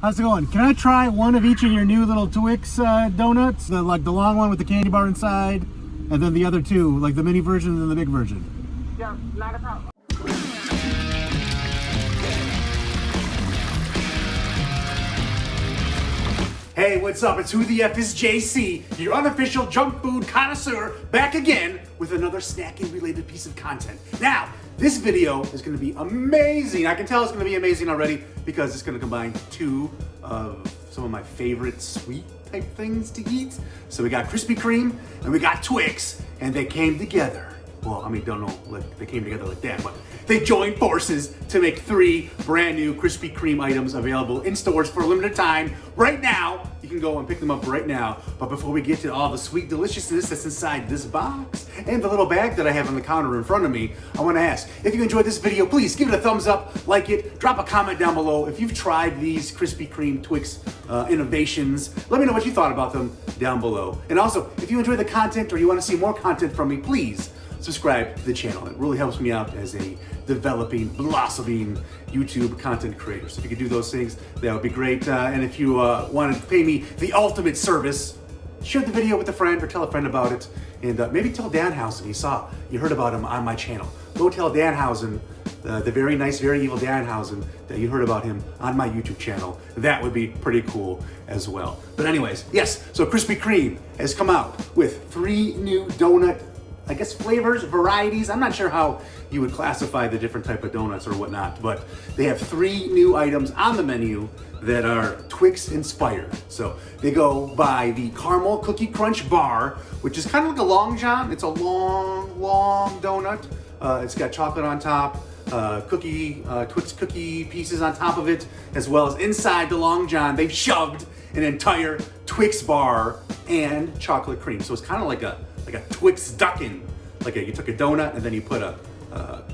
How's it going? Can I try one of each of your new little Twix donuts? The long one with the candy bar inside, and then the other two, like the mini version and then the big version. Yeah, not a problem. Hey, what's up? It's Who the F is JC, your unofficial junk food connoisseur, back again with another snacking related piece of content. Now, this video is gonna be amazing. I can tell it's gonna be amazing already because it's gonna combine two of some of my favorite sweet type things to eat. So we got Krispy Kreme and we got Twix, and they came together. Well, I mean, don't know, like they came together like that, but they joined forces to make 3 brand new Krispy Kreme items available in stores for a limited time. Right now, you can go and pick them up right now. But before we get to all the sweet deliciousness that's inside this box and the little bag that I have on the counter in front of me, I wanna ask, if you enjoyed this video, please give it a thumbs up, like it, drop a comment down below. If you've tried these Krispy Kreme Twix innovations, let me know what you thought about them down below. And also, if you enjoy the content or you wanna see more content from me, please subscribe to the channel. It really helps me out as a developing, blossoming YouTube content creator. So if you could do those things, that would be great. And if you wanted to pay me the ultimate service, share the video with a friend or tell a friend about it. And maybe tell Danhausen you heard about him on my channel. Go tell Danhausen, the very nice, very evil Danhausen, that you heard about him on my YouTube channel. That would be pretty cool as well. But anyways, yes, so Krispy Kreme has come out with 3 new donut, I guess, flavors, varieties. I'm not sure how you would classify the different type of donuts or whatnot, but they have 3 new items on the menu that are Twix inspired. So they go by the Caramel Cookie Crunch Bar, which is kind of like a Long John. It's a long donut. It's got chocolate on top, Twix cookie pieces on top of it, as well as inside the Long John, they've shoved an entire Twix bar and chocolate cream. So it's kind of like a Twix ducking. Like you took a donut and then you put a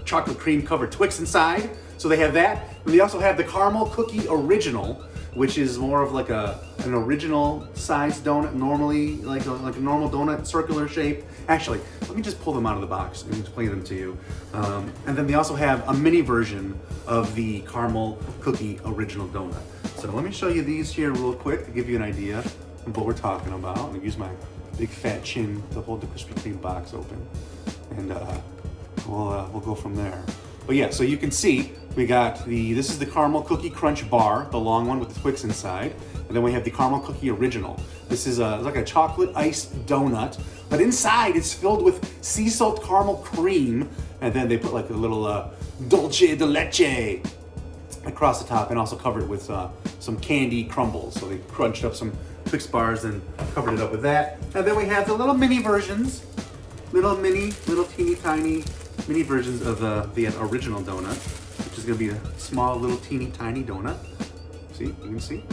chocolate cream covered Twix inside. So they have that. And they also have the Caramel Cookie Original, which is more of like an original size donut, normally like a normal donut, circular shape. Actually, let me just pull them out of the box and explain them to you. And then they also have a mini version of the Caramel Cookie Original donut. So let me show you these here real quick to give you an idea of what we're talking about. I'm gonna use my big fat chin to hold the Krispy Kreme box open, and we'll go from there. But yeah, so you can see we got this is the Caramel Cookie Crunch Bar, the long one with the Twix inside, and then we have the Caramel Cookie Original. This is like a chocolate iced donut, but inside it's filled with sea salt caramel cream, and then they put like a little dulche de leche across the top, and also covered it with some candy crumbles. So they crunched up some Twix bars and covered it up with that. And then we have the little mini versions, little teeny tiny mini versions of the original donut, which is gonna be a small little teeny tiny donut. See, you can see,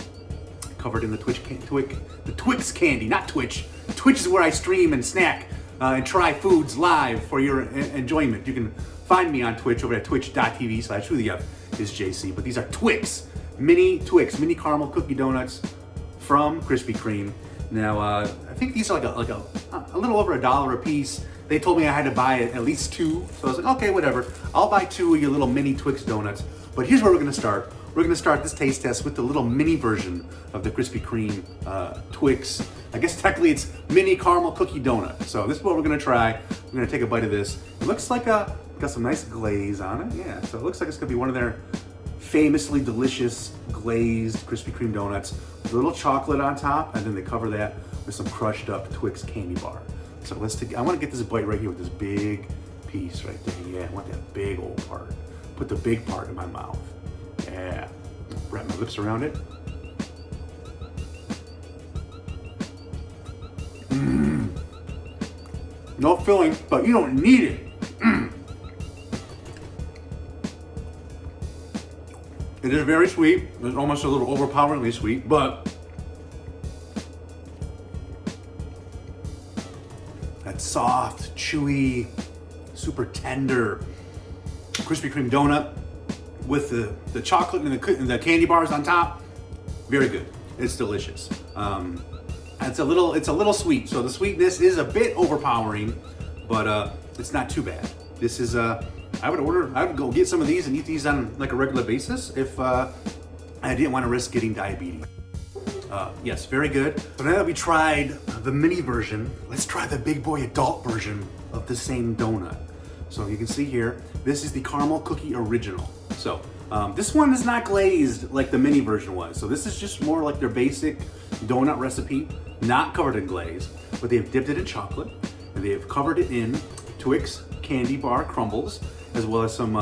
covered in the Twix candy, not Twitch. Twitch is where I stream and snack and try foods live for your enjoyment. You can find me on Twitch over at twitch.tv/whothef is JC. But these are mini caramel cookie donuts from Krispy Kreme. Now, I think these are like a little over $1 a piece. They told me I had to buy at least 2, so I was like, okay, whatever. I'll buy 2 of your little mini Twix donuts. But here's where we're gonna start. We're gonna start this taste test with the little mini version of the Krispy Kreme Twix. I guess technically it's mini caramel cookie donut. So this is what we're gonna try. We're gonna take a bite of this. It looks like got some nice glaze on it. Yeah, so it looks like it's gonna be one of their famously delicious glazed Krispy Kreme donuts with a little chocolate on top, and then they cover that with some crushed up Twix candy bar. So I want to get this bite right here with this big piece right there. Yeah, I want that big old part. Put the big part in my mouth. Yeah, wrap my lips around it. No filling, but you don't need it. It is very sweet. It's almost a little overpoweringly sweet, but that soft, chewy, super tender Krispy Kreme donut with the chocolate and the candy bars on top. Very good. It's delicious. It's a little sweet, so the sweetness is a bit overpowering, but it's not too bad. This is I would go get some of these and eat these on like a regular basis if I didn't want to risk getting diabetes. Yes, very good. So now that we tried the mini version, let's try the big boy adult version of the same donut. So you can see here, this is the caramel cookie original. So this one is not glazed like the mini version was. So this is just more like their basic donut recipe, not covered in glaze, but they've dipped it in chocolate and they've covered it in Twix Candy Bar crumbles, as well as some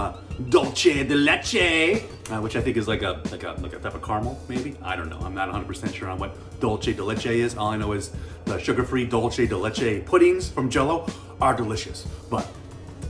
dulche de leche, which I think is like a type of caramel, maybe. I don't know. I'm not 100% sure on what dulce de leche is. All I know is the sugar-free dulce de leche puddings from Jell-O are delicious. But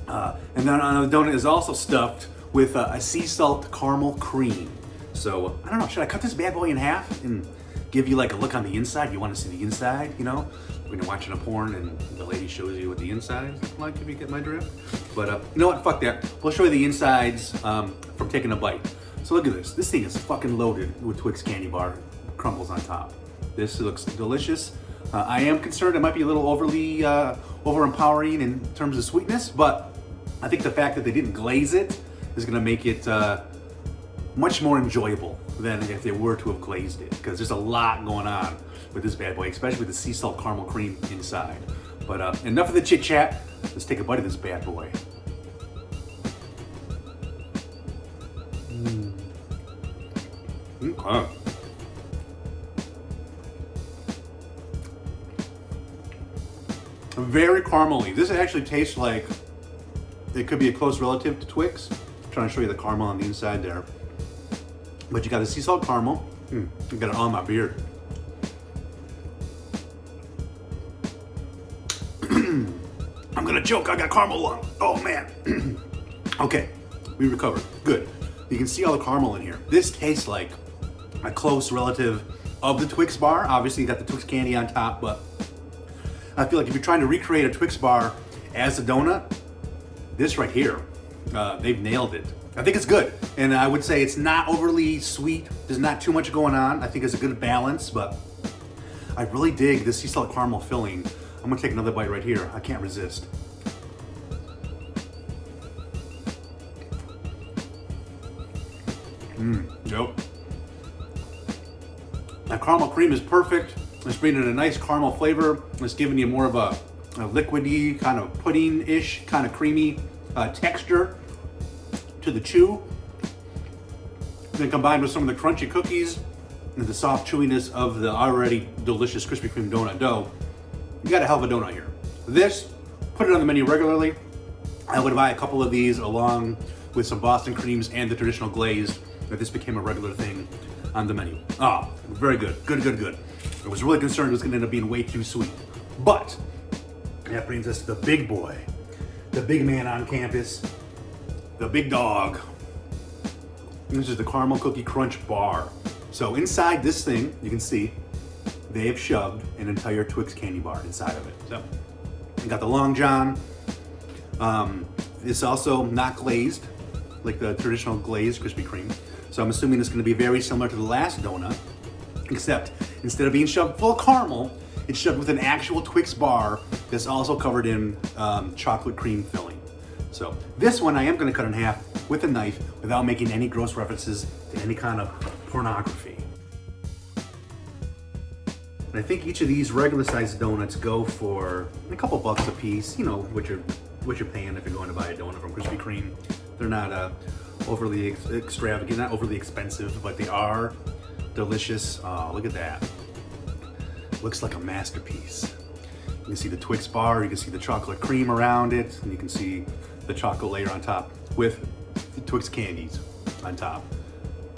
and then on the donut is also stuffed with a sea salt caramel cream. So I don't know. Should I cut this bad boy in half and give you like a look on the inside? You want to see the inside, you know? When you're watching a porn and the lady shows you what the inside is like, if you get my drift. But you know what, fuck that. We'll show you the insides from taking a bite. So look at this. This thing is fucking loaded with Twix Candy Bar crumbles on top. This looks delicious. I am concerned it might be a little overly over-empowering in terms of sweetness, but I think the fact that they didn't glaze it is gonna make it much more enjoyable than if they were to have glazed it, because there's a lot going on with this bad boy, especially with the sea salt caramel cream inside. But enough of the chit chat. Let's take a bite of this bad boy. Okay. Very caramely. This actually tastes like it could be a close relative to Twix. I'm trying to show you the caramel on the inside there. But you got the sea salt caramel. You got it on my beard. I'm gonna choke, I got caramel lung. Oh man. Okay, we recovered, good. You can see all the caramel in here. This tastes like a close relative of the Twix bar. Obviously you got the Twix candy on top, but I feel like if you're trying to recreate a Twix bar as a donut, this right here, they've nailed it. I think it's good. And I would say it's not overly sweet. There's not too much going on. I think it's a good balance, but I really dig the sea salt caramel filling. I'm gonna take another bite right here. I can't resist. Yep. That caramel cream is perfect. It's bringing in a nice caramel flavor. It's giving you more of a liquidy, kind of pudding-ish, kind of creamy texture to the chew. Then combined with some of the crunchy cookies and the soft chewiness of the already delicious Krispy Kreme donut dough, you got a hell of a donut here. This, put it on the menu regularly. I would buy a couple of these along with some Boston creams and the traditional glaze if this became a regular thing on the menu. Ah, very good, good, good, good. I was really concerned it was gonna end up being way too sweet. But that brings us to the big boy, the big man on campus, the big dog. This is the Caramel Cookie Crunch Bar. So inside this thing, you can see, they have shoved an entire Twix candy bar inside of it. So you got the Long John. It's also not glazed, like the traditional glazed Krispy Kreme. So I'm assuming it's gonna be very similar to the last donut, except instead of being shoved full caramel, it's shoved with an actual Twix bar that's also covered in chocolate cream filling. So this one I am gonna cut in half with a knife without making any gross references to any kind of pornography. And I think each of these regular sized donuts go for a couple bucks a piece, you know, what you're paying if you're going to buy a donut from Krispy Kreme. They're not overly extravagant, not overly expensive, but they are delicious. Oh, look at that. Looks like a masterpiece. You can see the Twix bar, you can see the chocolate cream around it, and you can see the chocolate layer on top with the Twix candies on top.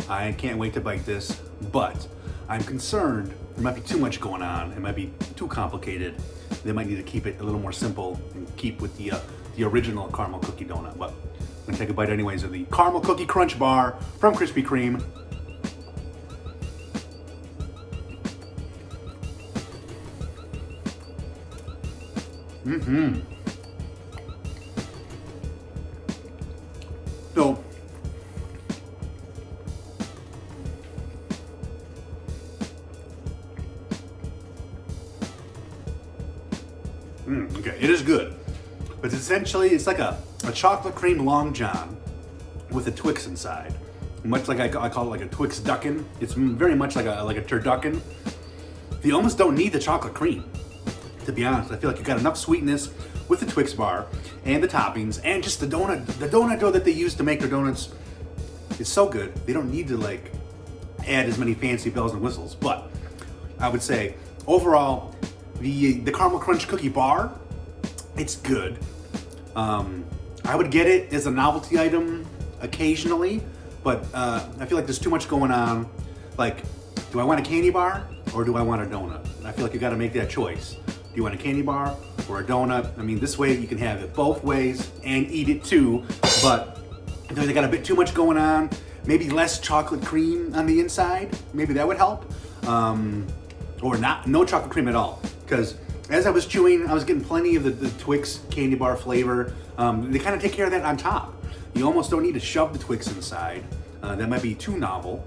I can't wait to bite this, but I'm concerned there might be too much going on. It might be too complicated. They might need to keep it a little more simple and keep with the original caramel cookie donut. But I'm gonna take a bite anyways of the Caramel Cookie Crunch Bar from Krispy Kreme. So, okay, it is good. But essentially, it's like a chocolate cream Long John with a Twix inside. much like I call it like a Twix duckin'. It's very much like a turducken. You almost don't need the chocolate cream, to be honest. I feel like you got enough sweetness with the Twix bar and the toppings and just the donut. The donut dough that they use to make their donuts is so good. They don't need to like add as many fancy bells and whistles. But I would say overall, the caramel crunch cookie bar, it's good. I would get it as a novelty item occasionally, but I feel like there's too much going on. Like, do I want a candy bar or do I want a donut? I feel like you got to make that choice. Do you want a candy bar or a donut? I mean, this way you can have it both ways and eat it too, but they got a bit too much going on. Maybe less chocolate cream on the inside. Maybe that would help. Or no chocolate cream at all. Because as I was chewing, I was getting plenty of the Twix candy bar flavor. They kind of take care of that on top. You almost don't need to shove the Twix inside. That might be too novel.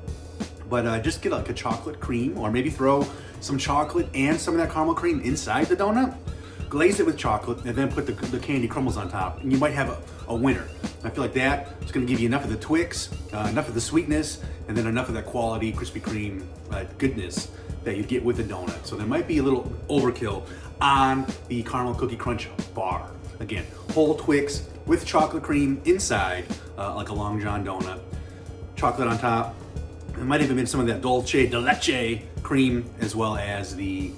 But just get like a chocolate cream, or maybe throw some chocolate and some of that caramel cream inside the donut. Glaze it with chocolate and then put the candy crumbles on top, and you might have a winner. I feel like that is going to give you enough of the Twix, enough of the sweetness, and then enough of that quality Krispy Kreme goodness that you get with the donut. So there might be a little overkill on the caramel cookie crunch bar. Again, whole Twix with chocolate cream inside, like a Long John donut, chocolate on top. There might even been some of that dulche de leche cream, as well as the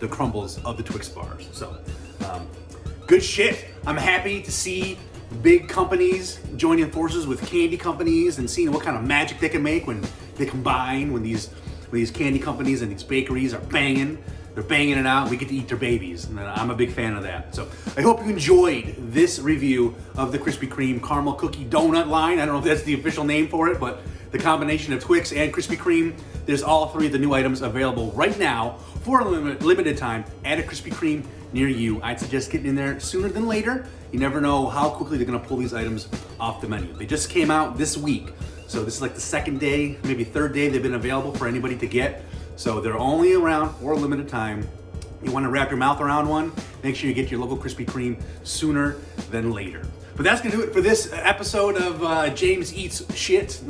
crumbles of the Twix bars. So, good shit. I'm happy to see big companies joining forces with candy companies and seeing what kind of magic they can make when they combine, when these candy companies and these bakeries are banging. They're banging it out. We get to eat their babies, and I'm a big fan of that. So I hope you enjoyed this review of the Krispy Kreme caramel cookie donut line. I don't know if that's the official name for it, but the combination of Twix and Krispy Kreme. There's all three of the new items available right now for a limited time at a Krispy Kreme near you. I'd suggest getting in there sooner than later. You never know how quickly they're gonna pull these items off the menu. They just came out this week. So this is like the second day, maybe third day they've been available for anybody to get. So they're only around for a limited time. You wanna wrap your mouth around one, make sure you get your local Krispy Kreme sooner than later. But that's gonna do it for this episode of James Eats Shit,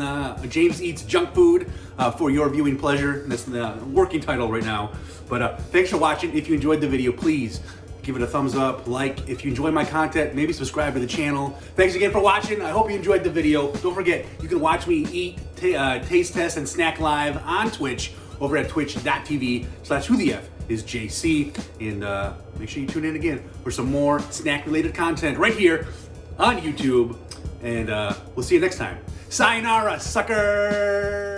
James Eats Junk Food, for your viewing pleasure. That's the working title right now. But thanks for watching. If you enjoyed the video, please give it a thumbs up, like. If you enjoy my content, maybe subscribe to the channel. Thanks again for watching. I hope you enjoyed the video. Don't forget, you can watch me eat, taste test, and snack live on Twitch over at twitch.tv/whotheFisJC. And make sure you tune in again for some more snack-related content right here on YouTube. And we'll see you next time. Sayonara, sucker!